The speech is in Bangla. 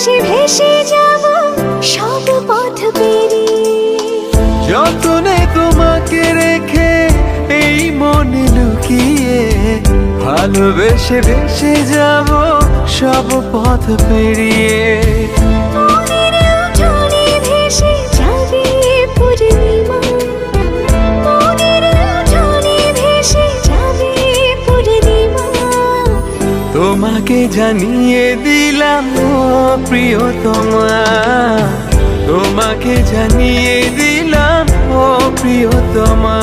ভালোবেসে ভেসে যাব সব পথ পেরিয়ে। যতনে তোমাকে রেখে এই মনে লুকিয়ে, ভালোবেসে ভেসে যাব সব পথ পেরিয়ে। মনের উঠোনে ভেসে যাবে পূর্ণিমা, মনের উঠোনে ভেসে যাবে পূর্ণিমা। তোমাকে জানিয়ে দিলাম ও প্রিয়তমা, তোমাকে জানিয়ে দিলাম ও প্রিয়তমা।